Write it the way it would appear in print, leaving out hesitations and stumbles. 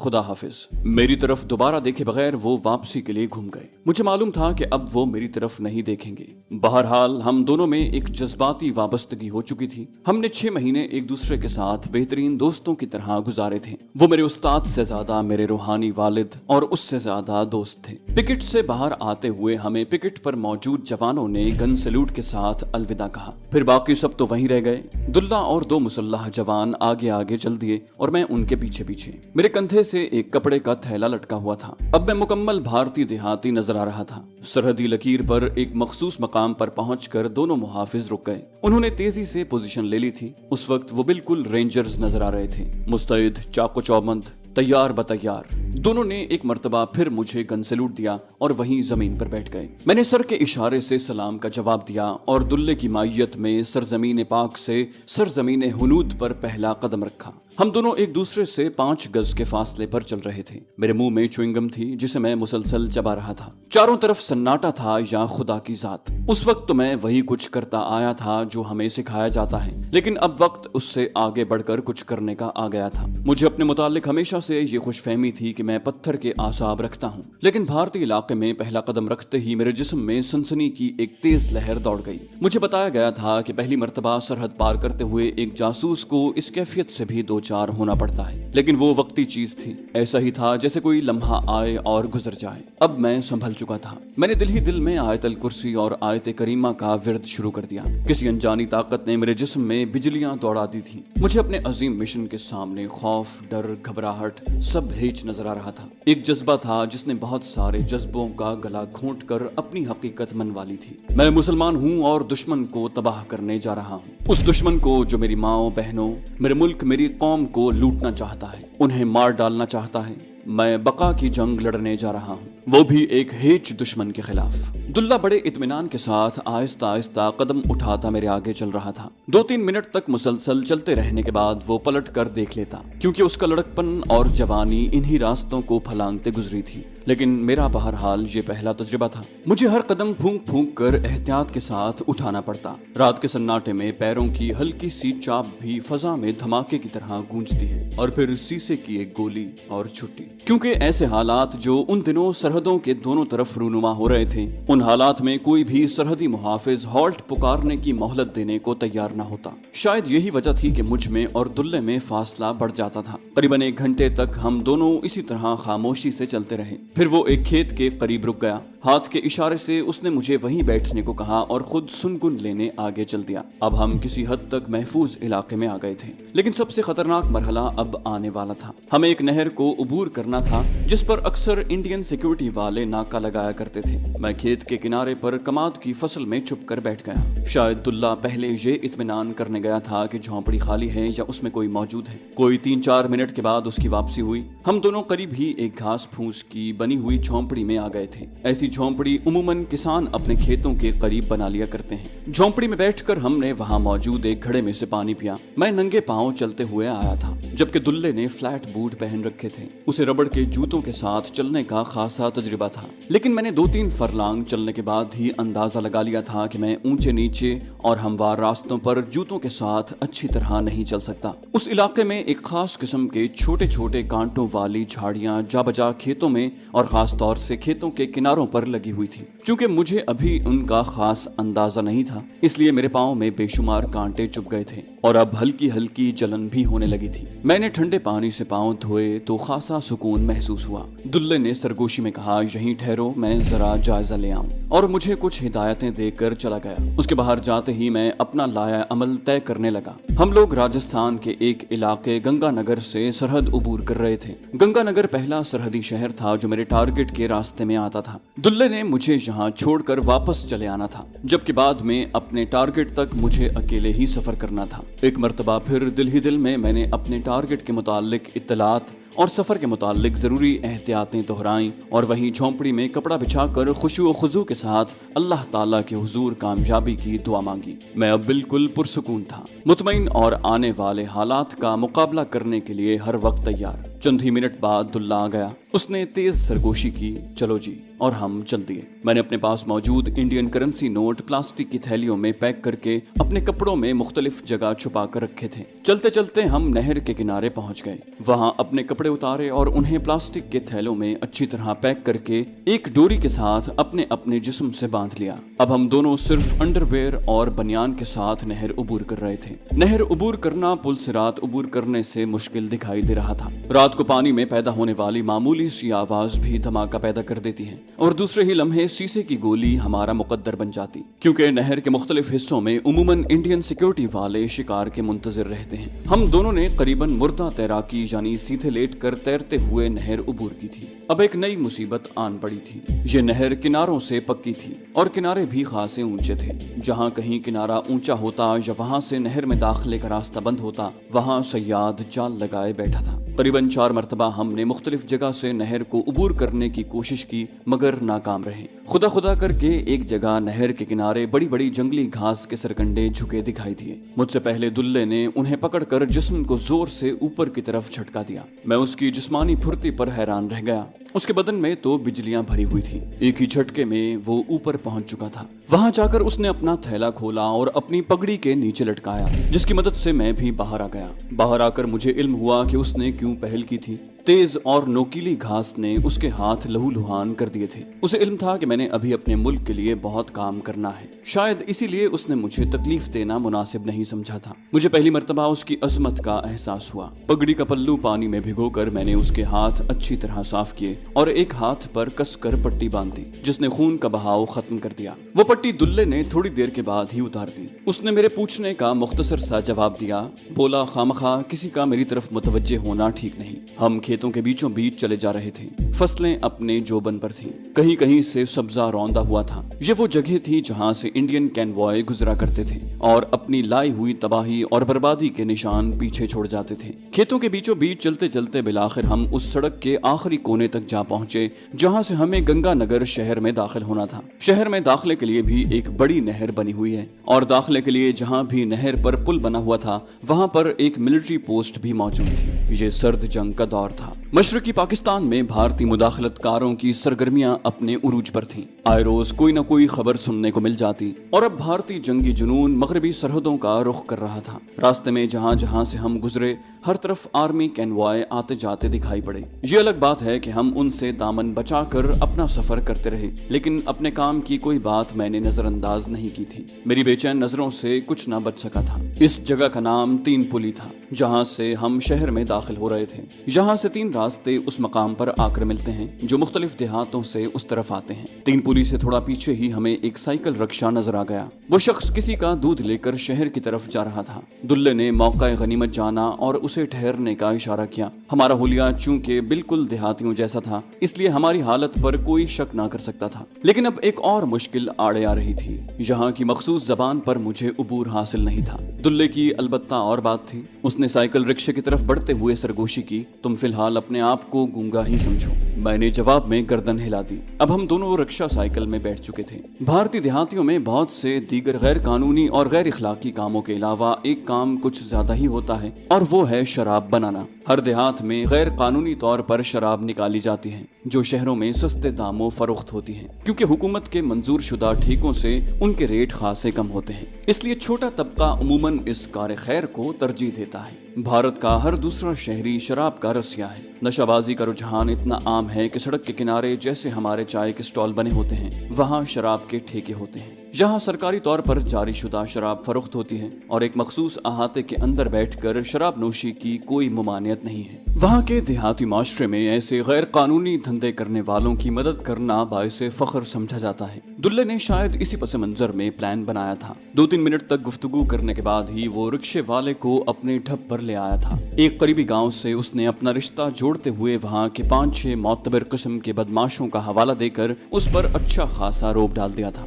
خدا حافظ۔ میری طرف دوبارہ دیکھے بغیر وہ واپسی کے لیے گھوم گئے۔ مجھے معلوم تھا کہ اب وہ میری طرف نہیں دیکھیں گے۔ بہرحال ہم دونوں میں ایک جذباتی وابستگی ہو چکی تھی۔ ہم نے 6 مہینے ایک دوسرے کے ساتھ بہترین دوستوں کی طرح گزارے تھے۔ وہ میرے استاد سے زیادہ میرے روحانی والد اور اس سے زیادہ دوست تھے۔ پکٹ سے باہر آتے ہوئے ہمیں پکٹ پر موجود جوانوں نے گن سیلوٹ کے ساتھ الوداع کہا۔ پھر باقی سب تو وہیں رہ گئے۔ دلہ اور 2 مسلح جوان آگے آگے چل دیے اور میں ان کے پیچھے پیچھے۔ میرے کندھے سے ایک کپڑے کا تھیلا لٹکا ہوا تھا۔ اب میں مکمل بھارتی دیہاتی نظر آ رہا تھا۔ سرحدی لکیر پر ایک مخصوص مقام پر پہنچ کر دونوں محافظ رک گئے۔ انہوں نے تیزی سے پوزیشن لے لی تھی۔ اس وقت وہ بالکل رینجرز نظر آ رہے تھے، مستعد، چاقو چوبند، تیار بتیار۔ دونوں نے ایک مرتبہ پھر مجھے گن سیلوٹ دیا اور وہیں زمین پر بیٹھ گئے۔ میں نے سر کے اشارے سے سلام کا جواب دیا اور دلے کی مائیت میں سرزمین پاک سے سرزمین ہنود پر پہلا قدم رکھا۔ ہم دونوں ایک دوسرے سے 5 گز کے فاصلے پر چل رہے تھے۔ میرے منہ میں چوئنگم تھی جسے میں مسلسل چبا رہا تھا۔ چاروں طرف سناٹا تھا یا خدا کی ذات۔ اس وقت تو میں وہی کچھ کرتا آیا تھا جو ہمیں سکھایا جاتا ہے، لیکن اب وقت اس سے آگے بڑھ کر کچھ کرنے کا آ گیا تھا۔ مجھے اپنے متعلق ہمیشہ سے یہ خوش فہمی تھی کہ میں پتھر کے اعصاب رکھتا ہوں، لیکن بھارتی علاقے میں پہلا قدم رکھتے ہی میرے جسم میں سنسنی کی ایک تیز لہر دوڑ گئی۔ مجھے بتایا گیا تھا کہ پہلی مرتبہ سرحد پار کرتے ہوئے ایک جاسوس کو اس کیفیت سے بھی 2-4 ہونا پڑتا ہے، لیکن وہ وقتی چیز تھی۔ ایسا ہی تھا جیسے کوئی لمحہ آئے اور گزر جائے۔ اب میں سنبھل چکا تھا۔ میں نے دل ہی دل میں آیت الکرسی اور آیت کریمہ کا ورد شروع کر دیا۔ کسی انجانی طاقت نے میرے جسم میں بجلیاں دوڑا دی تھی۔ مجھے اپنے عظیم مشن کے سامنے خوف، ڈر، گھبراہٹ سب ہیچ نظر آ رہا تھا۔ ایک جذبہ تھا جس نے بہت سارے جذبوں کا گلا گھونٹ کر اپنی حقیقت منوا لی تھی۔ میں مسلمان ہوں اور دشمن کو تباہ کرنے جا رہا ہوں۔ اس دشمن کو جو میری ماؤں، بہنوں، میرے ملک، میری قوم کو لوٹنا چاہتا ہے، انہیں مار ڈالنا چاہتا ہے۔ میں بقا کی جنگ لڑنے جا رہا ہوں، وہ بھی ایک ہیچ دشمن کے خلاف۔ دلہ بڑے اطمینان کے ساتھ آہستہ آہستہ قدم اٹھاتا میرے آگے چل رہا تھا۔ 2-3 منٹ تک مسلسل چلتے رہنے کے بعد وہ پلٹ کر دیکھ لیتا، کیونکہ اس کا لڑکپن اور جوانی انہی راستوں کو پھلانگتے گزری تھی۔ لیکن میرا بہرحال یہ پہلا تجربہ تھا۔ مجھے ہر قدم پھونک پھونک کر احتیاط کے ساتھ اٹھانا پڑتا۔ رات کے سناٹے میں پیروں کی ہلکی سی چاپ بھی فضا میں دھماکے کی طرح گونجتی ہے، اور پھر سیسے کی ایک گولی اور چھٹی۔ کیونکہ ایسے حالات جو ان دنوں سرحدوں کے دونوں طرف رونما ہو رہے تھے، ان حالات میں کوئی بھی سرحدی محافظ ہالٹ پکارنے کی مہلت دینے کو تیار نہ ہوتا۔ شاید یہی وجہ تھی کہ مجھ میں اور دلے میں فاصلہ بڑھ جاتا تھا۔ قریباً 1 گھنٹے تک ہم دونوں اسی طرح خاموشی سے چلتے رہے۔ پھر وہ ایک کھیت کے قریب رک گیا۔ ہاتھ کے اشارے سے اس نے مجھے وہیں بیٹھنے کو کہا اور خود سنگن لینے آگے چل دیا۔ اب ہم کسی حد تک محفوظ علاقے میں آ گئے تھے، لیکن سب سے خطرناک مرحلہ اب آنے والا تھا۔ ہمیں ایک نہر کو عبور کرنا تھا جس پر اکثر انڈین سیکورٹی والے ناکہ لگایا کرتے تھے۔ میں کھیت کے کنارے پر کماد کی فصل میں چھپ کر بیٹھ گیا۔ شاید دلہ پہلے یہ اطمینان کرنے گیا تھا کہ جھونپڑی خالی ہے یا اس میں کوئی موجود ہے۔ کوئی 3-4 منٹ کے بعد اس کی واپسی ہوئی۔ ہم دونوں قریب ہی ایک گھاس پھوس کی بنی ہوئی جھونپڑی میں آ گئے تھے۔ ایسی جھونپڑی عموماً کسان اپنے کھیتوں کے قریب بنا لیا کرتے ہیں۔ جھونپڑی میں بیٹھ کر ہم نے وہاں موجود ایک گھڑے میں سے پانی پیا۔ میں ننگے پاؤں چلتے ہوئے آیا تھا، جبکہ دلے نے فلیٹ بوٹ پہن رکھے تھے۔ اسے ربڑ کے جوتوں کے ساتھ چلنے کا خاصا تجربہ تھا، لیکن میں نے 2-3 فرلانگ چلنے کے بعد ہی اندازہ لگا لیا تھا کہ میں اونچے نیچے اور ہموار راستوں پر جوتوں کے ساتھ اچھی طرح نہیں چل سکتا۔ اس علاقے میں ایک خاص قسم کے چھوٹے چھوٹے کانٹوں والی جھاڑیاں جا بجا کھیتوں میں اور خاص طور سے کھیتوں کے کناروں پر لگی ہوئی تھی۔ چونکہ مجھے ابھی ان کا خاص اندازہ نہیں تھا، اس لیے میرے پاؤں میں بے شمار کانٹے چبھ گئے تھے اور اب ہلکی ہلکی جلن بھی ہونے لگی تھی۔ میں نے ٹھنڈے پانی سے پاؤں دھوئے تو خاصا سکون محسوس ہوا۔ دلے نے سرگوشی میں کہا، یہیں ٹھہرو، میں ذرا جائزہ لے آؤں، اور مجھے کچھ ہدایتیں دے کر چلا گیا۔ اس کے باہر جاتے ہی میں اپنا لایا عمل طے کرنے لگا۔ ہم لوگ راجستھان کے ایک علاقے گنگا نگر سے سرحد عبور کر رہے تھے۔ گنگا نگر پہلا سرحدی شہر تھا جو میرے ٹارگٹ کے راستے میں آتا تھا۔ دلے نے مجھے یہاں چھوڑ کر واپس چلے آنا تھا، جبکہ بعد میں اپنے ٹارگٹ تک مجھے اکیلے ہی سفر کرنا تھا۔ ایک مرتبہ پھر دل ہی دل میں نے اپنے ٹارگٹ کے متعلق اطلاعات اور سفر کے متعلق ضروری احتیاطیں دہرائیں، اور وہیں جھونپڑی میں کپڑا بچھا کر خشوع و خضوع کے ساتھ اللہ تعالیٰ کے حضور کامیابی کی دعا مانگی۔ میں اب بالکل پرسکون تھا، مطمئن اور آنے والے حالات کا مقابلہ کرنے کے لیے ہر وقت تیار۔ چند ہی منٹ بعد دلہ آ گیا۔ اس نے تیز سرگوشی کی، چلو جی، اور ہم چل دیے۔ میں نے اپنے پاس موجود انڈین کرنسی نوٹ پلاسٹک کی تھیلیوں میں پیک کر کے اپنے کپڑوں میں مختلف جگہ چھپا کر رکھے تھے۔ چلتے چلتے ہم نہر کے کنارے پہنچ گئے، وہاں اپنے کپڑے اتارے اور انہیں پلاسٹک کے تھیلوں میں اچھی طرح پیک کر کے ایک ڈوری کے ساتھ اپنے اپنے جسم سے باندھ لیا۔ اب ہم دونوں صرف انڈر ویئر اور بنیان کے ساتھ نہر عبور کر رہے تھے۔ نہر عبور کرنا پل سے رات عبور کرنے سے مشکل دکھائی دے رہا تھا۔ رات کو پانی میں پیدا ہونے والی معمولی سی آواز بھی دھماکہ پیدا کر دیتی ہے اور دوسرے ہی لمحے شیشے کی گولی ہمارا مقدر بن جاتی، کیونکہ نہر کے مختلف حصوں میں عموماً انڈین سیکیورٹی والے شکار کے منتظر رہتے ہیں۔ ہم دونوں نے قریباً مردہ تیراکی یعنی سیدھے لیٹ کر تیرتے ہوئے نہر عبور کی تھی۔ اب ایک نئی مصیبت آن پڑی تھی۔ یہ نہر کناروں سے پکی تھی اور کنارے بھی خاصے اونچے تھے۔ جہاں کہیں کنارہ اونچا ہوتا یا وہاں سے نہر میں داخلے کا راستہ بند ہوتا، وہاں صیاد جال لگائے بیٹھا تھا۔ قریباً 4 مرتبہ ہم نے مختلف جگہ سے نہر کو عبور کرنے کی کوشش کی مگر ناکام رہے۔ خدا کر کے ایک جگہ نہر کے کنارے بڑی بڑی جنگلی گھاس کے سرکنڈے جھکے دکھائی دیے۔ مجھ سے پہلے دلے نے انہیں پکڑ کر جسم کو زور سے اوپر کی طرف جھٹکا دیا۔ میں اس کی جسمانی پھرتی پر حیران رہ گیا۔ اس کے بدن میں تو بجلیاں بھری ہوئی تھی، ایک ہی جھٹکے میں وہ اوپر پہنچ چکا تھا۔ وہاں جا کر اس نے اپنا تھیلا کھولا اور اپنی پگڑی کے نیچے لٹکایا، جس کی مدد سے میں بھی باہر آ گیا۔ باہر آ کر مجھے علم ہوا کہ اس نے کیوں پہل کی تھی۔ تیز اور نوکیلی گھاس نے اس کے ہاتھ لہو لہان کر دیے تھے۔ اسے علم تھا کہ میں نے ابھی اپنے ملک کے لیے بہت کام کرنا ہے، شاید اسی لیے اس نے مجھے تکلیف دینا مناسب نہیں سمجھا تھا۔ مجھے پہلی مرتبہ اس کی عظمت کا احساس ہوا۔ پگڑی کا پلو پانی میں بھگو کر میں نے اس کے ہاتھ اچھی طرح صاف کیے اور ایک ہاتھ پر کس کر پٹی باندھ دی، جس نے خون کا بہاؤ ختم کر دیا۔ وہ پٹی دلے نے تھوڑی دیر کے بعد ہی اتار دی۔ اس نے میرے پوچھنے کا مختصر سا جواب دیا، بولا خامخواہ کسی کا میری طرف متوجہ ہونا ٹھیک نہیں۔ ہم کھیتوں کے بیچوں بیچ چلے جا رہے تھے، فصلیں اپنے جوبن پر تھیں، کہیں کہیں سے سبزہ روندہ ہوا تھا۔ یہ وہ جگہ تھی جہاں سے انڈین کینوائے گزرا کرتے تھے اور اپنی لائی ہوئی تباہی اور بربادی کے نشان پیچھے چھوڑ جاتے تھے۔ کھیتوں کے بیچوں بیچ چلتے چلتے بالآخر ہم اس سڑک کے آخری کونے تک جا پہنچے جہاں سے ہمیں گنگا نگر شہر میں داخل ہونا تھا۔ شہر میں داخلے کے لیے بھی ایک بڑی نہر بنی ہوئی ہے اور داخلے کے لیے جہاں بھی نہر پر پل بنا ہوا تھا وہاں پر ایک ملٹری پوسٹ بھی موجود تھی۔ یہ سرد جنگ کا دور تھا۔ مشرقی پاکستان میں بھارتی مداخلت کاروں کی سرگرمیاں اپنے عروج پر تھیں۔ آئے روز کوئی نہ کوئی خبر سننے کو مل جاتی اور اب بھارتی جنگی جنون مغربی سرحدوں کا رخ کر رہا تھا۔ راستے میں جہاں جہاں سے ہم گزرے ہر طرف آرمی کینوائے آتے جاتے دکھائی پڑے۔ یہ الگ بات ہے کہ ہم ان سے دامن بچا کر اپنا سفر کرتے رہے، لیکن اپنے کام کی کوئی بات میں نے نظر انداز نہیں کی تھی۔ میری بے چین نظروں سے کچھ نہ بچ سکا تھا۔ اس جگہ کا نام 3 پلی تھا جہاں سے ہم شہر میں داخل ہو رہے تھے۔ یہاں سے 3 راستے اس مقام پر آ کر ملتے ہیں جو مختلف دیہاتوں سے اس طرف آتے ہیں۔ 3 پلی سے تھوڑا پیچھے ہی ہمیں ایک سائیکل رکشہ نظر آ گیا۔ وہ شخص کسی کا دودھ لے کر شہر کی طرف جا رہا تھا۔ دلے نے موقع غنیمت جانا اور اسے ٹھہرنے کا اشارہ کیا۔ ہمارا حلیہ چونکہ بالکل دیہاتیوں جیسا تھا اس لیے ہماری حالت پر کوئی شک نہ کر سکتا تھا، لیکن اب ایک اور مشکل آڑے آ رہی تھی۔ یہاں کی مخصوص زبان پر مجھے عبور حاصل نہیں تھا۔ دلے کی البتہ اور بات تھی۔ اس نے سائیکل رکشے کی طرف بڑھتے ہوئے سرگوشی کی، تم فی الحال اپنے آپ کو گونگا ہی سمجھو۔ میں نے جواب میں گردن ہلا دی۔ اب ہم دونوں رکشہ سائیکل میں بیٹھ چکے تھے۔ بھارتی دیہاتیوں میں بہت سے دیگر غیر قانونی اور غیر اخلاقی کاموں کے علاوہ ایک کام کچھ زیادہ ہی ہوتا ہے اور وہ ہے شراب بنانا۔ ہر دیہات میں غیر قانونی طور پر شراب نکالی جاتی ہے جو شہروں میں سستے داموں فروخت ہوتی ہیں، کیونکہ حکومت کے منظور شدہ ٹھیکوں سے ان کے ریٹ خاصے کم ہوتے ہیں۔ اس لیے چھوٹا طبقہ عموماً اس کار خیر کو ترجیح دیتا ہے۔ بھارت کا ہر دوسرا شہری شراب کا رسیا ہے۔ نشہ بازی کا رجحان اتنا عام ہے کہ سڑک کے کنارے جیسے ہمارے چائے کے سٹال بنے ہوتے ہیں وہاں شراب کے ٹھیکے ہوتے ہیں۔ یہاں سرکاری طور پر جاری شدہ شراب فروخت ہوتی ہے اور ایک مخصوص احاطے کے اندر بیٹھ کر شراب نوشی کی کوئی ممانعت نہیں ہے۔ وہاں کے دیہاتی معاشرے میں ایسے غیر قانونی دھندے کرنے والوں کی مدد کرنا باعث فخر سمجھا جاتا ہے۔ دلے نے شاید اسی پس منظر میں پلان بنایا تھا۔ 2-3 منٹ تک گفتگو کرنے کے بعد ہی وہ رکشے والے کو اپنے ڈھب پر لے آیا تھا۔ ایک قریبی گاؤں سے اس نے اپنا رشتہ جوڑتے ہوئے وہاں کے 5-6 معتبر قسم کے بدماشوں کا حوالہ دے کر اس پر اچھا خاصا روب ڈال دیا تھا۔